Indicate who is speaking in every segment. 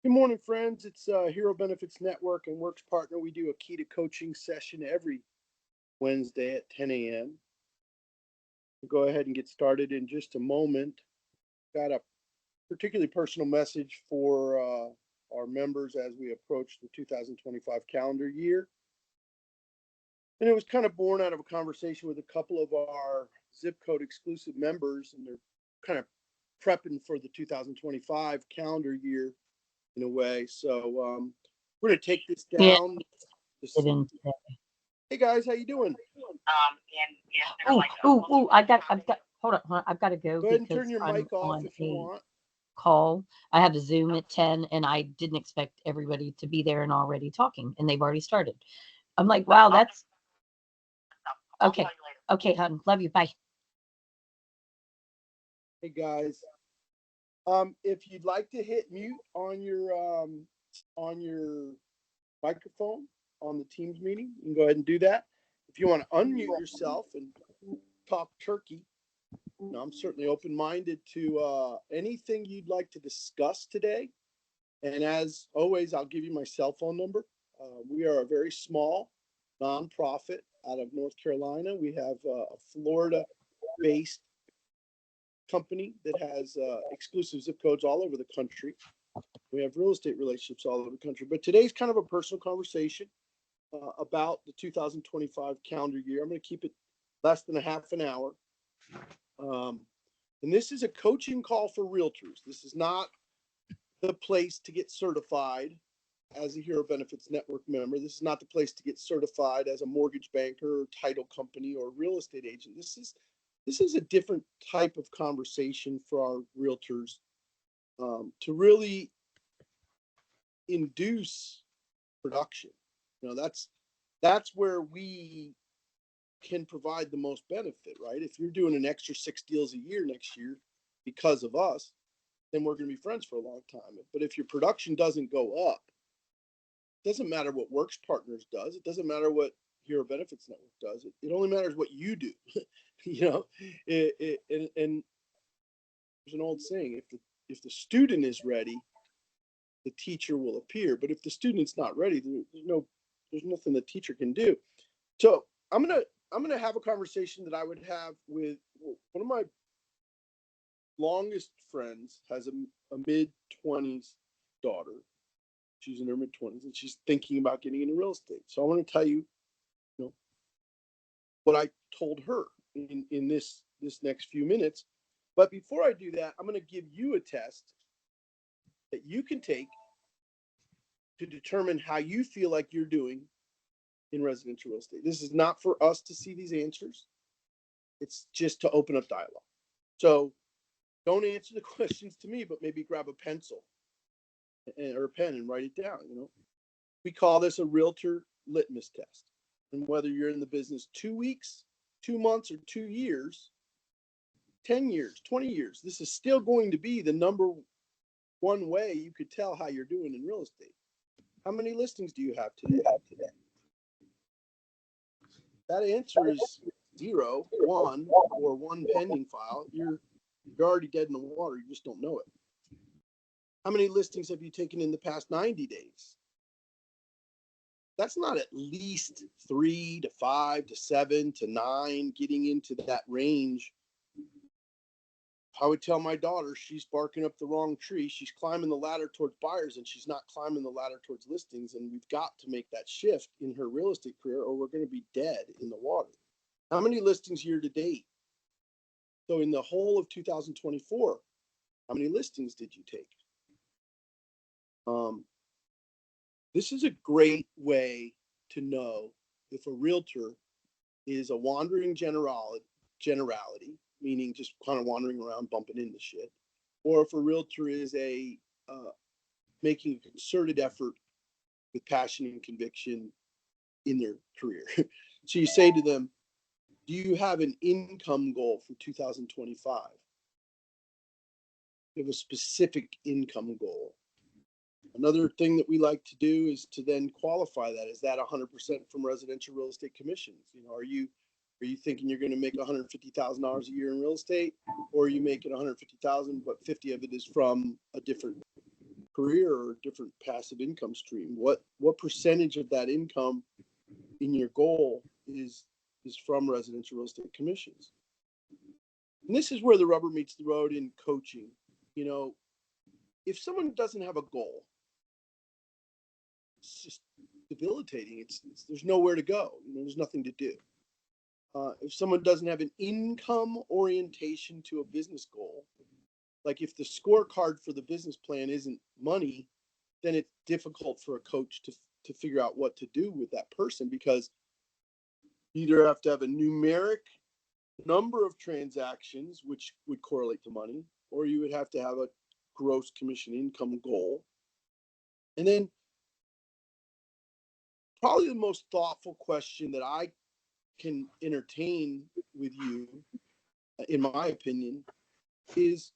Speaker 1: Good morning, friends. It's Hero Benefits Network and Works Partner. We do a key to coaching session every Wednesday at 10 a.m. We'll go ahead and get started in just a moment. Got a particularly personal message for our members as we approach the 2025 calendar year. And it was kind of born out of a conversation with a couple of our zip code exclusive members, and they're kind of prepping for the 2025 calendar year in a way. So we're going to take this
Speaker 2: Yeah,
Speaker 1: down.
Speaker 2: get in today.
Speaker 1: Hey guys, how you doing?
Speaker 2: I've got, hold on, I've got to go
Speaker 1: Go ahead and turn
Speaker 2: because
Speaker 1: your
Speaker 2: I'm
Speaker 1: mic off
Speaker 2: on
Speaker 1: if you
Speaker 2: a
Speaker 1: want.
Speaker 2: call. I have a Zoom at 10 and I didn't expect everybody to be there and already talking and they've already started. I'm like, wow, that's okay. Okay, hon. Love you. Bye.
Speaker 1: Hey guys, if you'd like to hit mute on your microphone on the Teams meeting, you can go ahead and do that. If you want to unmute yourself and talk turkey, I'm certainly open-minded to anything you'd like to discuss today. And as always, I'll give you my cell phone number. We are a very small nonprofit out of North Carolina. We have a Florida-based company that has exclusive zip codes all over the country. We have real estate relationships all over the country. But today's kind of a personal conversation about the 2025 calendar year. I'm going to keep it less than a half an hour. And this is a coaching call for realtors. This is not the place to get certified as a Hero Benefits Network member. This is not the place to get certified as a mortgage banker or title company or real estate agent. This is a different type of conversation for our realtors to really induce production. That's where we can provide the most benefit, right? If you're doing an extra 6 deals a year next year because of us, then we're going to be friends for a long time. But if your production doesn't go up, it doesn't matter what Works Partners does. It doesn't matter what Hero Benefits Network does. It only matters what you do. And there's an old saying: if the student is ready, the teacher will appear. But if the student's not ready, there's nothing the teacher can do. So I'm gonna have a conversation that I would have with one of my longest friends. Has a mid-20s daughter. She's in her mid-20s and she's thinking about getting into real estate. So I want to tell you, what I told her in this next few minutes. But before I do that, I'm going to give you a test that you can take to determine how you feel like you're doing in residential real estate. This is not for us to see these answers. It's just to open up dialogue. So don't answer the questions to me, but maybe grab a pencil or a pen and write it down. We call this a realtor litmus test. And whether you're in the business 2 weeks, 2 months, or 2 years, 10 years, 20 years, this is still going to be the number one way you could tell how you're doing in real estate. How many listings do you have today? That answer is 0, 1, or 1 pending file. You're already dead in the water. You just don't know it. How many listings have you taken in the past 90 days? That's not at least 3 to 5 to 7 to 9, getting into that range. I would tell my daughter she's barking up the wrong tree. She's climbing the ladder towards buyers and she's not climbing the ladder towards listings. And we've got to make that shift in her real estate career or we're going to be dead in the water. How many listings year to date? So in the whole of 2024, how many listings did you take? This is a great way to know if a realtor is a wandering generality, meaning just kind of wandering around bumping into shit, or if a realtor is making a concerted effort with passion and conviction in their career. So you say to them, do you have an income goal for 2025? You have a specific income goal. Another thing that we like to do is to then qualify that. Is that 100% from residential real estate commissions? Are you thinking you're going to make $150,000 a year in real estate, or are you making $150,000 but 50 of it is from a different career or a different passive income stream. What percentage of that income in your goal is from residential real estate commissions? And this is where the rubber meets the road in coaching. You know, if someone doesn't have a goal, it's just debilitating. It's there's nowhere to go. You know, there's nothing to do. If someone doesn't have an income orientation to a business goal, like if the scorecard for the business plan isn't money, then it's difficult for a coach to figure out what to do with that person, because you either have to have a numeric number of transactions, which would correlate to money, or you would have to have a gross commission income goal. And then probably the most thoughtful question that I can entertain with you, in my opinion, is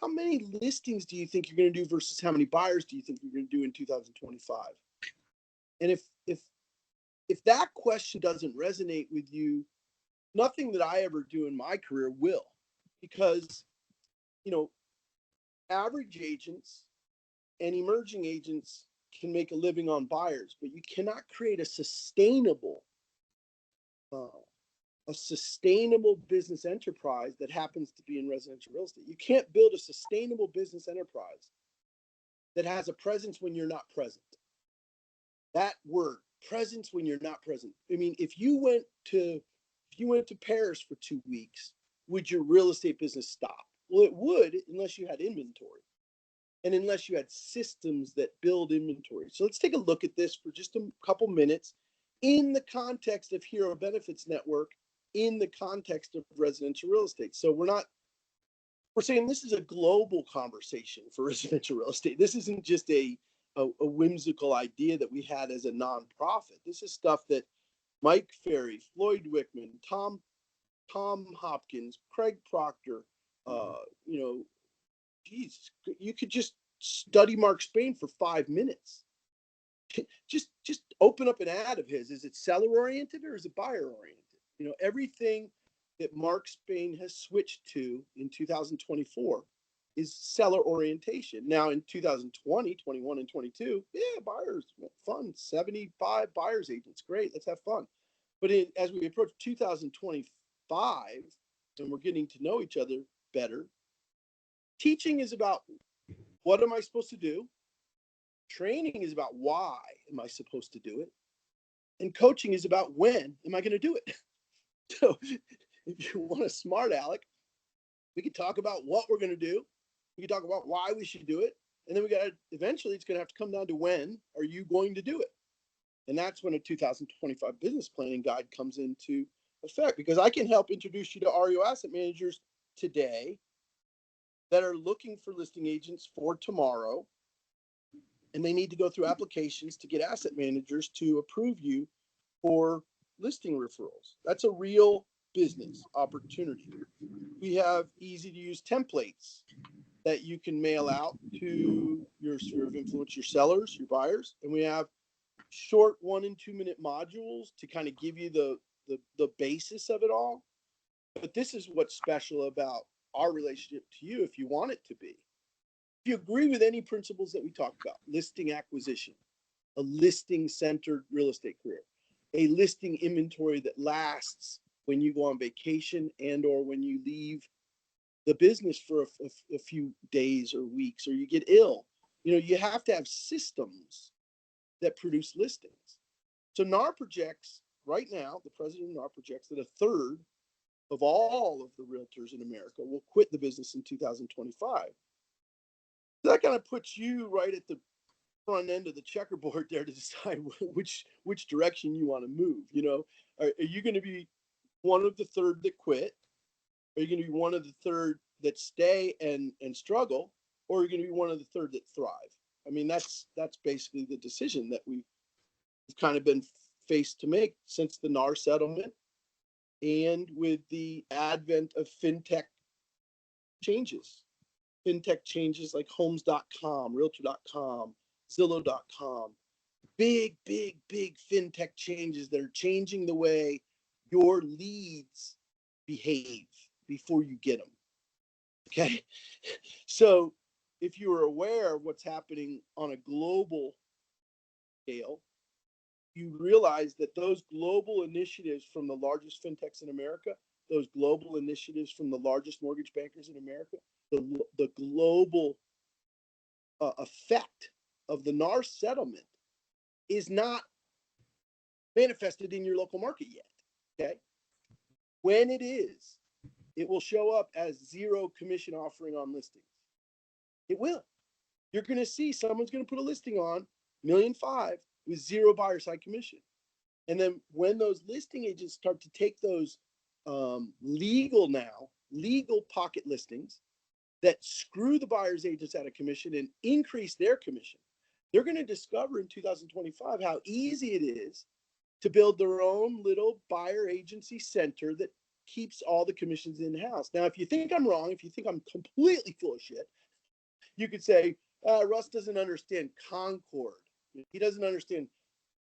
Speaker 1: how many listings do you think you're going to do versus how many buyers do you think you're going to do in 2025? And if that question doesn't resonate with you, nothing that I ever do in my career will, because, you know, average agents and emerging agents can make a living on buyers, but you cannot create a sustainable business enterprise that happens to be in residential real estate. You can't build a sustainable business enterprise that has a presence when you're not present. That word, presence when you're not present. I mean, if you went to Paris for 2 weeks, would your real estate business stop? Well, it would, unless you had inventory and unless you had systems that build inventory. So let's take a look at this for just a couple minutes in the context of Hero Benefits Network, in the context of residential real estate. So we're saying this is a global conversation for residential real estate. This isn't just a whimsical idea that we had as a nonprofit. This is stuff that Mike Ferry, Floyd Wickman, Tom Hopkins, Craig Proctor, geez, you could just study Mark Spain for 5 minutes. Just open up an ad of his. Is it seller oriented or is it buyer oriented? You know, everything that Mark Spain has switched to in 2024 is seller orientation. Now in 2020, 21, and 22, yeah, buyers, fun, 75 buyers agents, great, let's have fun. But as we approach 2025 and we're getting to know each other better, teaching is about what am I supposed to do? Training is about why am I supposed to do it? And coaching is about when am I going to do it? So if you want a smart aleck, we can talk about what we're going to do. We can talk about why we should do it. And then eventually it's going to have to come down to when are you going to do it? And that's when a 2025 business planning guide comes into effect, because I can help introduce you to REO asset managers today that are looking for listing agents for tomorrow. And they need to go through applications to get asset managers to approve you for listing referrals. That's a real business opportunity. We have easy to use templates that you can mail out to your sphere of influence, your sellers, your buyers. And we have short 1 and 2 minute modules to kind of give you the basis of it all. But this is what's special about our relationship to you, if you want it to be. If you agree with any principles that we talked about, listing acquisition, a listing centered real estate career, a listing inventory that lasts when you go on vacation and or when you leave the business for a few days or weeks, or you get ill, you know, you have to have systems that produce listings. So NAR projects right now, the president of NAR projects that a third of all of the realtors in America will quit the business in 2025. That kind of puts you right at the front end of the checkerboard there to decide which direction you want to move. You know, are you going to be one of the third that quit? Are you going to be one of the third that stay and struggle, or are you going to be one of the third that thrive? I mean, that's basically the decision that we've kind of been faced to make since the NAR settlement and with the advent of fintech changes. Fintech changes like homes.com, realtor.com, zillow.com. Big fintech changes that are changing the way your leads behave before you get them. Okay. So if you are aware of what's happening on a global scale, you realize that those global initiatives from the largest fintechs in America, those global initiatives from the largest mortgage bankers in America, the global effect of the NAR settlement is not manifested in your local market yet. Okay. When it is, it will show up as zero commission offering on listings. It will. You're going to see someone's going to put a listing on $1.5 million with zero buyer side commission. And then when those listing agents start to take those legal pocket listings that screw the buyer's agents out of commission and increase their commission, they're going to discover in 2025 how easy it is to build their own little buyer agency center that keeps all the commissions in-house. Now, if you think I'm wrong, if you think I'm completely full of shit, you could say, Russ doesn't understand Concord. He doesn't understand,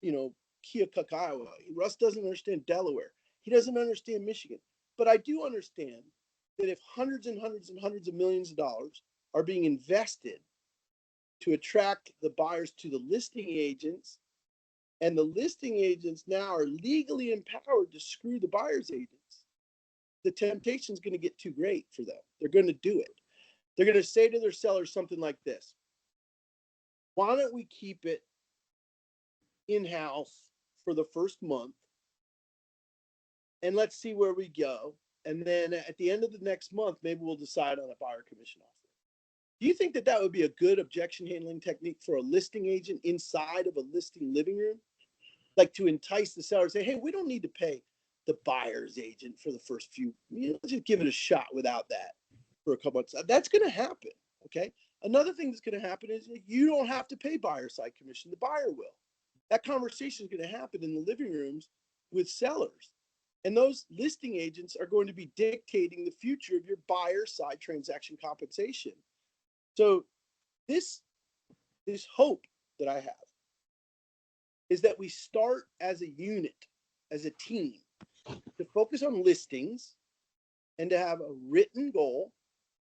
Speaker 1: Keokuk, Iowa. Russ doesn't understand Delaware. He doesn't understand Michigan. But I do understand that if hundreds and hundreds and hundreds of millions of dollars are being invested to attract the buyers to the listing agents, and the listing agents now are legally empowered to screw the buyer's agents, the temptation is going to get too great for them. They're going to do it. They're going to say to their sellers something like this: why don't we keep it in-house for the first month, and let's see where we go. And then at the end of the next month, maybe we'll decide on a buyer commission offer. Do you think that that would be a good objection handling technique for a listing agent inside of a listing living room? Like to entice the seller, say, hey, we don't need to pay the buyer's agent for the first few, let's just give it a shot without that for a couple months. That's going to happen, okay? Another thing that's going to happen is you don't have to pay buyer side commission, the buyer will. That conversation is going to happen in the living rooms with sellers. And those listing agents are going to be dictating the future of your buyer side transaction compensation. So this hope that I have is that we start as a unit, as a team, to focus on listings and to have a written goal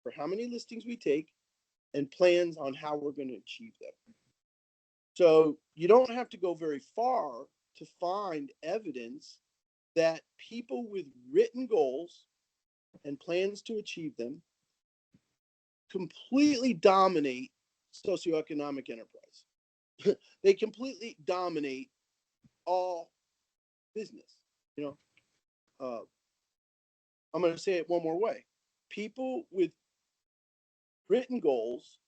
Speaker 1: for how many listings we take and plans on how we're going to achieve them. So you don't have to go very far to find evidence that people with written goals and plans to achieve them completely dominate socioeconomic enterprise. They completely dominate all business. I'm going to say it one more way. People with written goals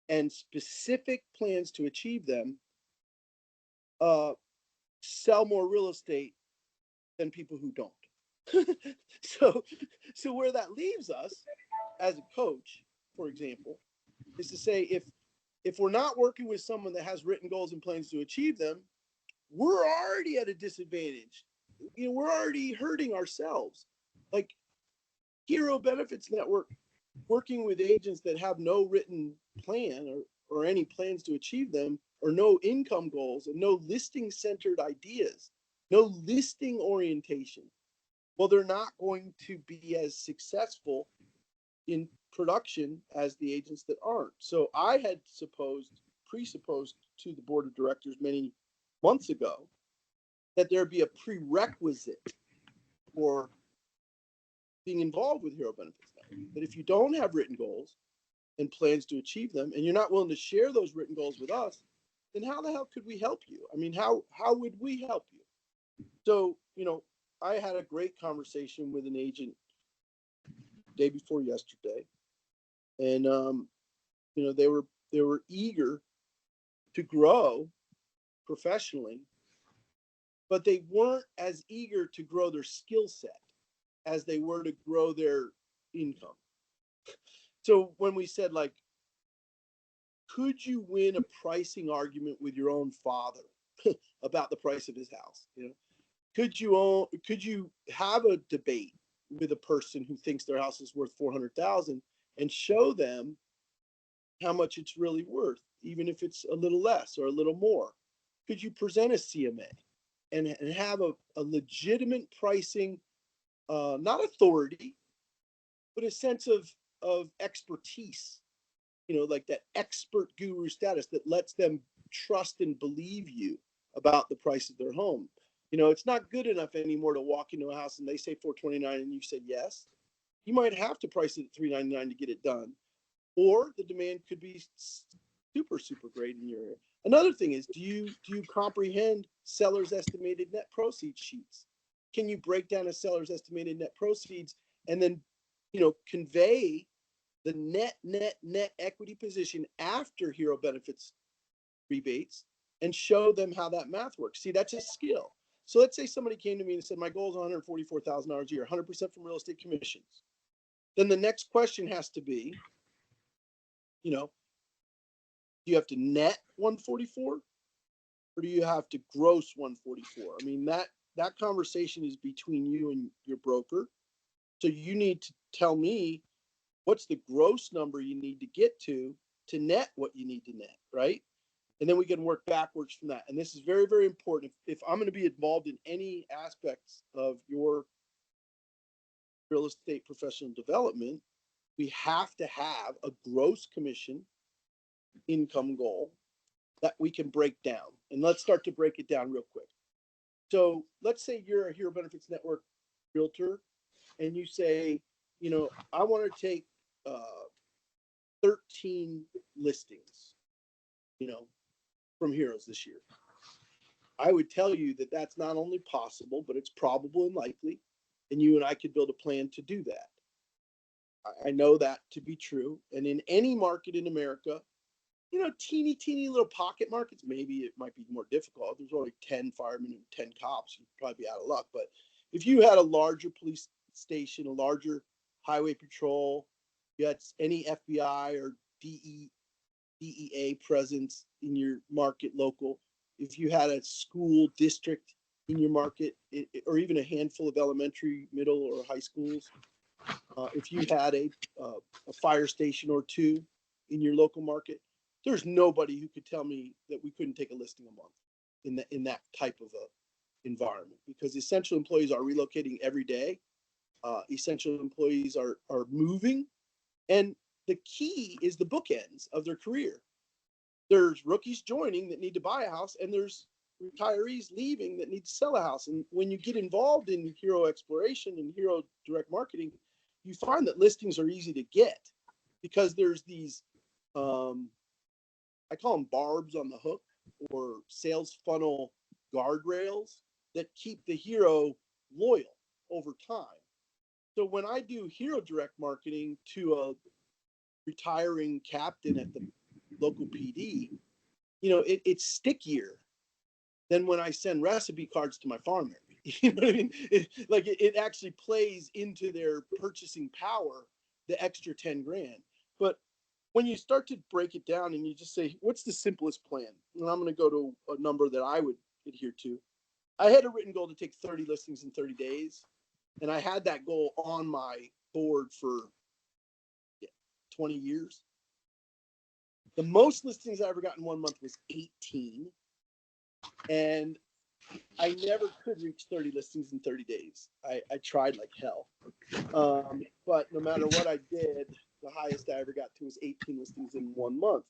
Speaker 1: and specific plans to achieve them sell more real estate than people who don't. So where that leaves us as a coach, for example, is to say if we're not working with someone that has written goals and plans to achieve them, we're already at a disadvantage. We're already hurting ourselves. Like Hero Benefits Network, working with agents that have no written plan or any plans to achieve them, or no income goals and no listing centered ideas, no listing orientation, well, they're not going to be as successful in production as the agents that aren't. So I had presupposed to the board of directors many months ago that there'd be a prerequisite for being involved with Hero Benefits Network. But if you don't have written goals and plans to achieve them, and you're not willing to share those written goals with us, then how the hell could we help you? I mean, how would we help you? So, I had a great conversation with an agent day before yesterday, and they were eager to grow professionally, but they weren't as eager to grow their skill set as they were to grow their income. So when we said, like, could you win a pricing argument with your own father about the price of his house? Could you have a debate with a person who thinks their house is worth $400,000 and show them how much it's really worth, even if it's a little less or a little more? Could you present a CMA and have a legitimate pricing, not authority, but a sense of expertise like that expert guru status that lets them trust and believe you about the price of their home. It's not good enough anymore to walk into a house and they say 429 and you said yes. You might have to price it at 399 to get it done, or the demand could be super great in your area. Another thing is, do you comprehend sellers' estimated net proceeds sheets? Can you break down a seller's estimated net proceeds and then convey the net equity position after hero benefits rebates and show them how that math works? See, that's a skill. So let's say somebody came to me and said, my goal is $144,000 a year, 100% from real estate commissions. Then the next question has to be, do you have to net 144 or do you have to gross 144? I mean, that conversation is between you and your broker. So you need to tell me what's the gross number you need to get to net what you need to net, right? And then we can work backwards from that. And this is very, very important. If I'm going to be involved in any aspects of your real estate professional development, we have to have a gross commission income goal that we can break down. And let's start to break it down real quick. So let's say you're a Hero Benefits Network realtor and you say, I want to take 13 listings, from Heroes this year. I would tell you that that's not only possible, but it's probable and likely. And you and I could build a plan to do that. I know that to be true. And in any market in America, teeny little pocket markets, maybe it might be more difficult. There's only 10 firemen and 10 cops. You'd probably be out of luck. But if you had a larger police station, a larger highway patrol, you had any FBI or DEA presence in your market local, if you had a school district in your market, or even a handful of elementary, middle, or high schools, if you had a fire station or two in your local market, there's nobody who could tell me that we couldn't take a listing a month in that type of a environment, because essential employees are relocating every day. Essential employees are moving, and the key is the bookends of their career. There's rookies joining that need to buy a house, and there's retirees leaving that need to sell a house. And when you get involved in hero exploration and hero direct marketing, you find that listings are easy to get because there's these, I call them barbs on the hook, or sales funnel guardrails that keep the hero loyal over time. So when I do hero direct marketing to a retiring captain at the local PD, it's stickier than when I send recipe cards to my farm. You know what I mean? It actually plays into their purchasing power, the extra 10 grand. But when you start to break it down and you just say, what's the simplest plan? And I'm going to go to a number that I would adhere to. I had a written goal to take 30 listings in 30 days. And I had that goal on my board for 20 years. The most listings I ever got in 1 month was 18. And I never could reach 30 listings in 30 days. I tried like hell. But no matter what I did, the highest I ever got to was 18 listings in 1 month.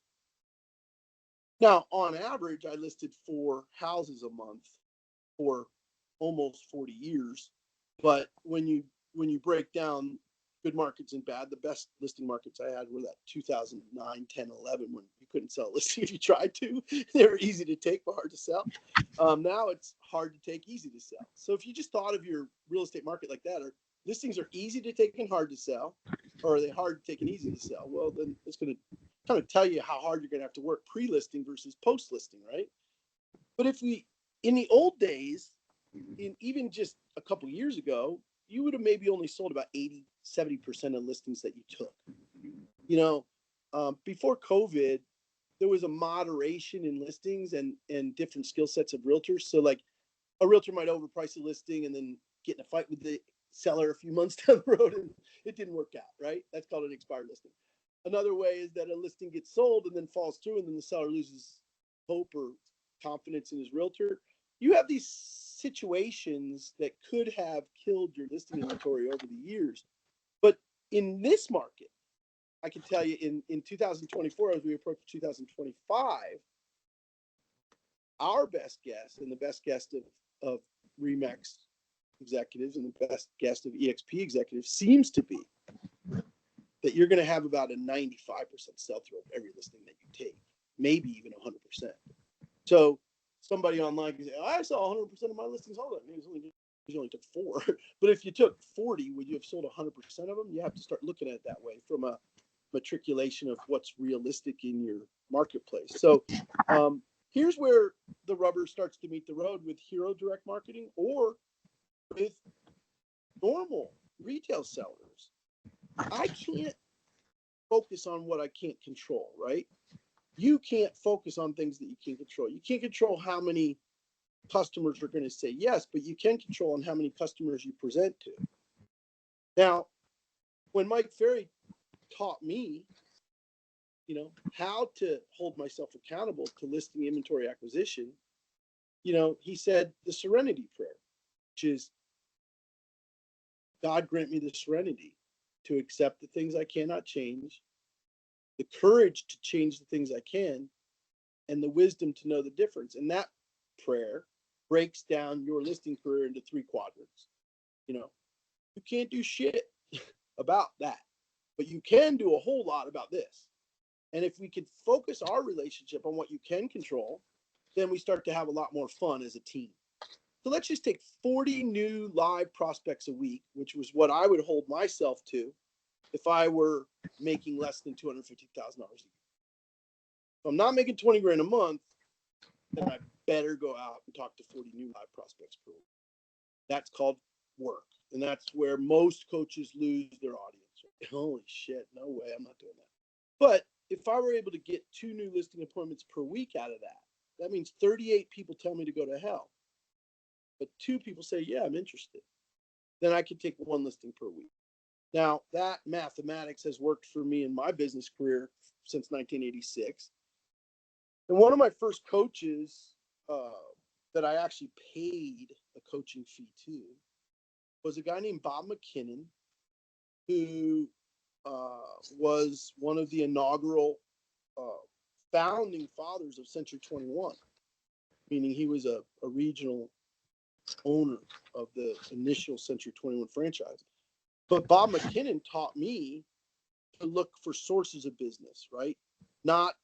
Speaker 1: Now, on average, I listed 4 houses a month for almost 40 years. But when you break down good markets and bad, the best listing markets I had were that 2009, 10, 11, when you couldn't sell a listing if you tried to. They were easy to take, but hard to sell. Now it's hard to take, easy to sell. So if you just thought of your real estate market like that, or listings are easy to take and hard to sell, or are they hard to take and easy to sell? Well, then it's going to kind of tell you how hard you're going to have to work pre-listing versus post-listing, right? But in the old days, in even just a couple of years ago, you would have maybe only sold about 80-70% of listings that you took. Before COVID, there was a moderation in listings and different skill sets of realtors. So like a realtor might overprice a listing and then get in a fight with the seller a few months down the road and it didn't work out, right? That's called an expired listing. Another way is that a listing gets sold and then falls through and then the seller loses hope or confidence in his realtor. You have these situations that could have killed your listing inventory over the years. But in this market, I can tell you in 2024, as we approach 2025, our best guess and the best guess of Remax executives and the best guess of EXP executives seems to be that you're going to have about a 95% sell-through of every listing that you take, maybe even 100%. So somebody online can say, oh, I saw 100% of my listings. Hold on, you only took 4. But if you took 40, would you have sold 100% of them? You have to start looking at it that way from a matriculation of what's realistic in your marketplace. So here's where the rubber starts to meet the road with hero direct marketing or with normal retail sellers. I can't focus on what I can't control, right? You can't focus on things that you can't control. You can't control how many customers are going to say yes, but you can control on how many customers you present to. Now, when Mike Ferry taught me, how to hold myself accountable to listing inventory acquisition, he said the serenity prayer, which is God grant me the serenity to accept the things I cannot change, the courage to change the things I can, and the wisdom to know the difference. And that prayer breaks down your listing career into 3 quadrants. You can't do shit about that, but you can do a whole lot about this. And if we could focus our relationship on what you can control, then we start to have a lot more fun as a team. So let's just take 40 new live prospects a week, which was what I would hold myself to if I were making less than $250,000 a year. If I'm not making 20 grand a month, then I better go out and talk to 40 new live prospects per week. That's called work. And that's where most coaches lose their audience. Holy shit, no way, I'm not doing that. But if I were able to get 2 new listing appointments per week out of that, that means 38 people tell me to go to hell. But 2 people say, yeah, I'm interested. Then I could take 1 listing per week. Now, that mathematics has worked for me in my business career since 1986. And one of my first coaches that I actually paid a coaching fee to was a guy named Bob McKinnon, who was one of the inaugural founding fathers of Century 21, meaning he was a regional owner of the initial Century 21 franchise. But Bob McKinnon taught me to look for sources of business, right? Not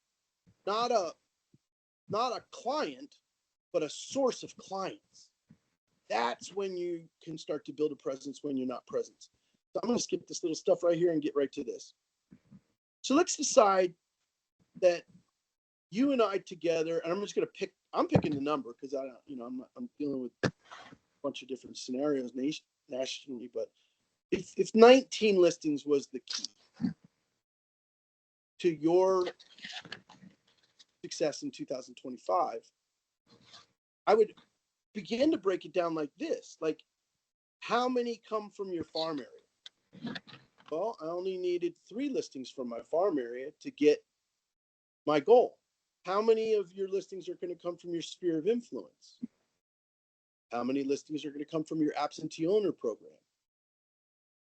Speaker 1: a client, but a source of clients. That's when you can start to build a presence when you're not present. So I'm going to skip this little stuff right here and get right to this. So let's decide that you and I together, and I'm just going to I'm picking the number because I'm dealing with a bunch of different scenarios nationally, but if 19 listings was the key to your success in 2025, I would begin to break it down like this. Like, how many come from your farm area? Well, I only needed 3 listings from my farm area to get my goal. How many of your listings are going to come from your sphere of influence? How many listings are going to come from your absentee owner program?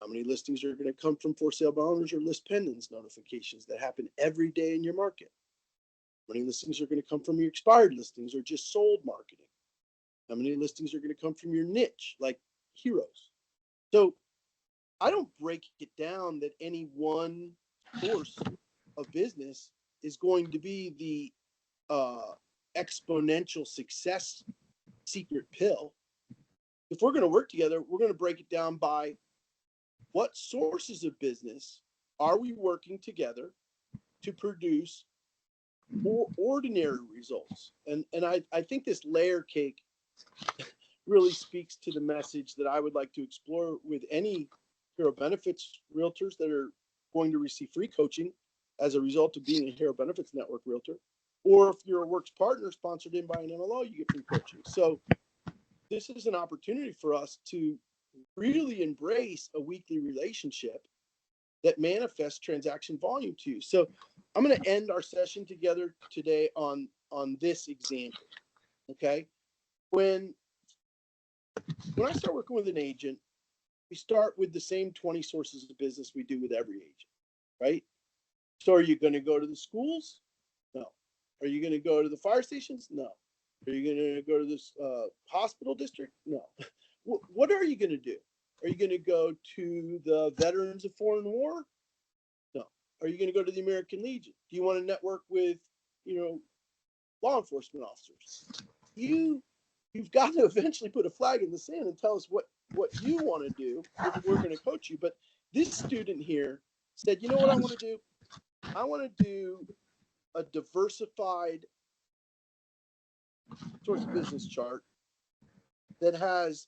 Speaker 1: How many listings are going to come from for sale by owners or list pendants notifications that happen every day in your market? How many listings are going to come from your expired listings or just sold marketing? How many listings are going to come from your niche, like heroes? So I don't break it down that any one source of business is going to be the exponential success secret pill. If we're going to work together, we're going to break it down by what sources of business are we working together to produce more ordinary results. And I think this layer cake really speaks to the message that I would like to explore with any Hero Benefits realtors that are going to receive free coaching as a result of being a Hero Benefits Network realtor. Or if you're a Works partner sponsored in by an MLO, you get free coaching. So this is an opportunity for us to really embrace a weekly relationship that manifests transaction volume to you. So I'm going to end our session together today on this example. Okay. When I start working with an agent, we start with the same 20 sources of business we do with every agent, right? So are you going to go to the schools? No. Are you going to go to the fire stations? No. Are you going to go to this hospital district? No. What are you going to do? Are you going to go to the Veterans of Foreign War? No. Are you going to go to the American Legion? Do you want to network with, law enforcement officers? You've got to eventually put a flag in the sand and tell us what you want to do if we're going to coach you. But this student here said, you know what I want to do? I want to do a diversified source of business chart that has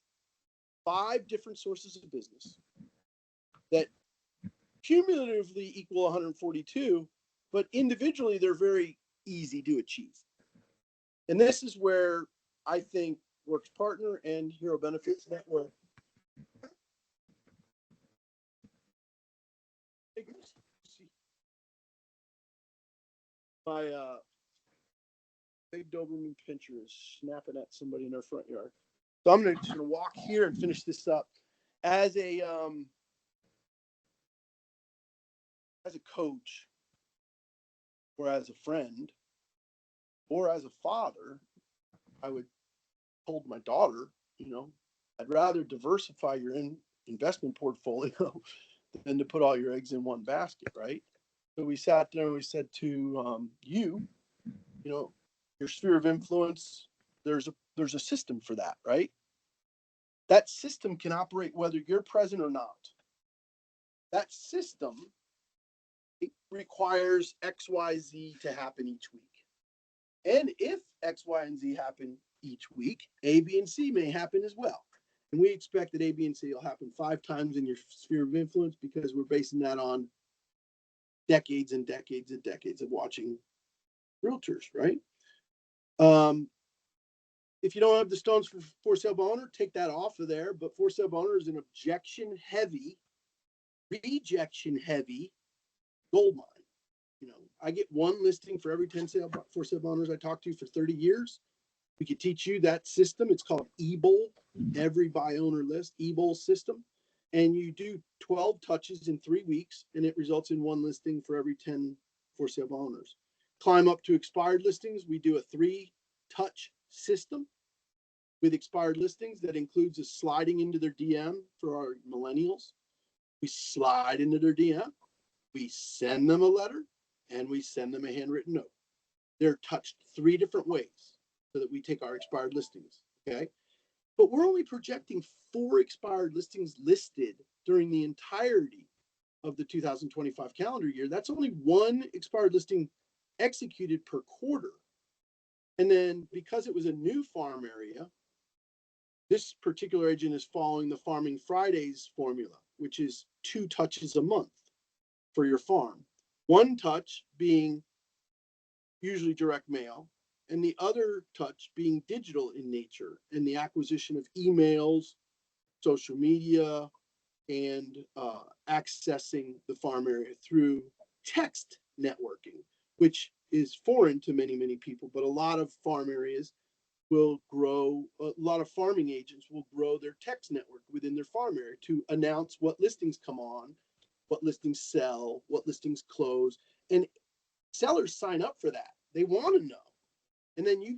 Speaker 1: 5 different sources of business that cumulatively equal 142, but individually they're very easy to achieve. And this is where I think Works Partner and Hero Benefits Network my big Doberman pincher is snapping at somebody in their front yard. So I'm just gonna walk here and finish this up. As a coach, or as a friend, or as a father, I would told my daughter, I'd rather diversify your investment portfolio than to put all your eggs in one basket, right? So we sat there and we said to your sphere of influence, there's a system for that, right? That system can operate whether you're present or not. That system, it requires X, Y, Z to happen each week. And if X, Y, and Z happen each week, A, B, and C may happen as well. And we expect that A, B, and C will happen 5 times in your sphere of influence because we're basing that on decades and decades and decades of watching realtors, right? If you don't have the stones for sale by owner, take that off of there. But for sale by owner is an objection heavy, rejection heavy gold mine. I get 1 listing for every 10 for sale by owners I talk to for 30 years. We could teach you that system. It's called EBOL, every buy owner list, EBOL system. And you do 12 touches in 3 weeks, and it results in 1 listing for every 10 for sale by owners. Climb up to expired listings. We do a 3-touch system with expired listings that includes a sliding into their DM for our millennials. We slide into their DM, we send them a letter, and we send them a handwritten note. They're touched 3 different ways so that we take our expired listings, okay? But we're only projecting 4 expired listings listed during the entirety of the 2025 calendar year. That's only 1 expired listing executed per quarter. And then because it was a new farm area, this particular agent is following the Farming Fridays formula, which is 2 touches a month for your farm. 1 touch being usually direct mail, and the other touch being digital in nature and the acquisition of emails, social media, and accessing the farm area through text networking, which is foreign to many, many people. But a lot of farm areas will grow, a lot of farming agents will grow their text network within their farm area to announce what listings come on, what listings sell, what listings close. And sellers sign up for that. They want to know. And then you